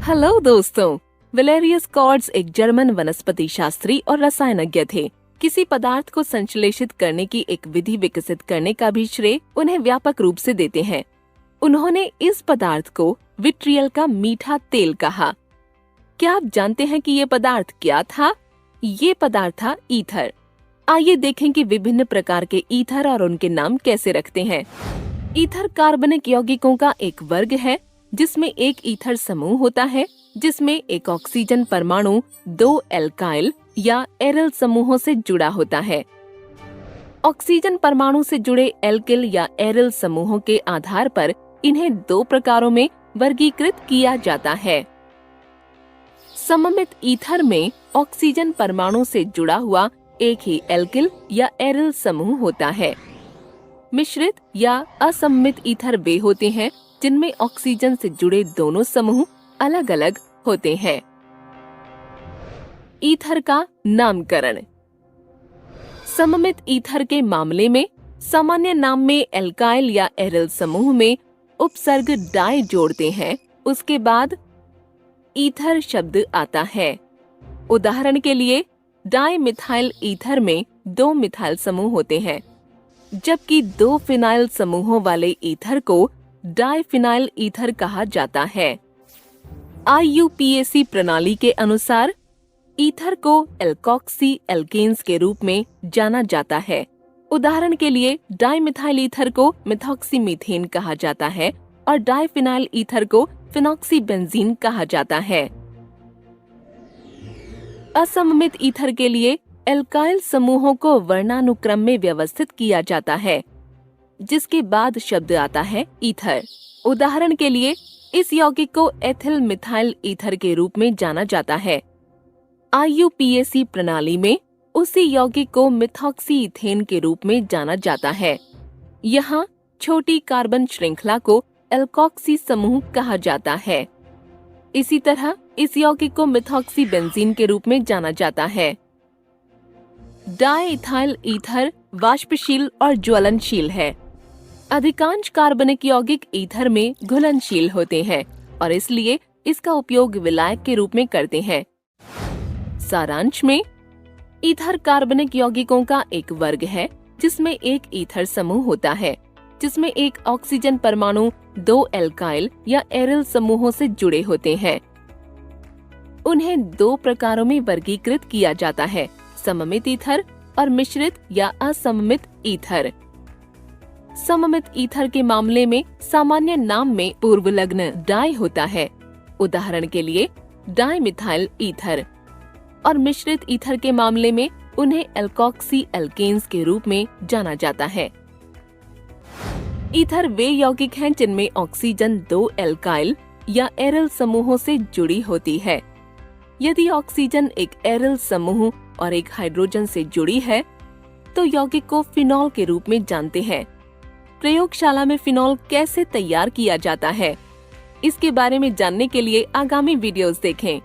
Hello दोस्तों, वैलेरियस chords एक German वनस्पति शास्त्री और रसायनज्ञ थे। किसी पदार्थ को संश्लेषित करने की एक विधि विकसित करने का भी श्रेय उन्हें व्यापक रूप से देते हैं। उन्होंने इस पदार्थ को विट्रियल का मीठा तेल कहा। क्या आप जानते हैं कि ये पदार्थ क्या था? ये पदार्थ था ईथर। आइए देखें कि विभिन्न प्रकार के ईथर और उनके नाम कैसे रखते हैं। ईथर कार्बनिक यौगिकों का एक वर्ग है जिसमें एक ईथर समूह होता है जिसमें एक ऑक्सीजन परमाणु दो एल्काइल या एरल समूहों से जुड़ा होता है। ऑक्सीजन परमाणु से जुड़े एल्किल या एरल समूहों के आधार पर इन्हें दो प्रकारों में वर्गीकृत किया जाता है। सममित ईथर में ऑक्सीजन परमाणु से जुड़ा हुआ एक ही एल्किल या एरल समूह होता है। मिश्रित या असममित ईथर वे होते हैं जिनमें ऑक्सीजन से जुड़े दोनों समूह अलग अलग होते हैं। ईथर का नामकरण। सममित ईथर के मामले में सामान्य नाम में एल्काइल या एरल समूह में उपसर्ग डाई जोड़ते हैं, उसके बाद ईथर शब्द आता है। उदाहरण के लिए डाई मिथाइल ईथर में दो मिथाइल समूह होते हैं, जबकि दो फिनाइल समूहों वाले ईथर को डाइफिनाइल ईथर कहा जाता है। IUPAC प्रणाली के अनुसार ईथर को एल्कोक्सी एल्केन्स के रूप में जाना जाता है। उदाहरण के लिए डाइमिथाइल ईथर को मिथॉक्सी मीथेन कहा जाता है और डाइफिनाइल ईथर को फिनॉक्सी बेंजीन कहा जाता है। असममित ईथर के लिए एल्काइल समूहों को वर्णानुक्रम में व्यवस्थित किया जाता है, जिसके बाद शब्द आता है ईथर। उदाहरण के लिए इस यौगिक को एथिल मिथाइल ईथर के रूप में जाना जाता है। IUPAC प्रणाली में उसी यौगिक को मिथॉक्सी इथेन के रूप में जाना जाता है। यहाँ छोटी कार्बन श्रृंखला को एल्कोक्सी समूह कहा जाता है। इसी तरह इस यौगिक को मिथॉक्सी बेंजीन के रूप में जाना जाता है। डाइइथाइल ईथर वाष्पशील और ज्वलनशील है। अधिकांश कार्बनिक यौगिक ईथर में घुलनशील होते हैं और इसलिए इसका उपयोग विलायक के रूप में करते हैं। सारांश में, ईथर कार्बनिक यौगिकों का एक वर्ग है जिसमें एक ईथर समूह होता है जिसमें एक ऑक्सीजन परमाणु दो एल्काइल या एरल समूहों से जुड़े होते हैं। उन्हें दो प्रकारों में वर्गीकृत किया जाता है, सममित ईथर और मिश्रित या असममित ईथर। सममित ईथर के मामले में सामान्य नाम में पूर्वलग्न डाई होता है, उदाहरण के लिए डाइमिथाइल ईथर, और मिश्रित ईथर के मामले में उन्हें एल्कोक्सी एल्केन्स के रूप में जाना जाता है। ईथर वे यौगिक हैं जिनमें ऑक्सीजन दो एल्काइल या एरल समूहों से जुड़ी होती है। यदि ऑक्सीजन एक एरल समूह और एक हाइड्रोजन से जुड़ी है तो यौगिक को फिनॉल के रूप में जानते हैं। प्रयोगशाला में फिनॉल कैसे तैयार किया जाता है, इसके बारे में जानने के लिए आगामी वीडियोस देखें।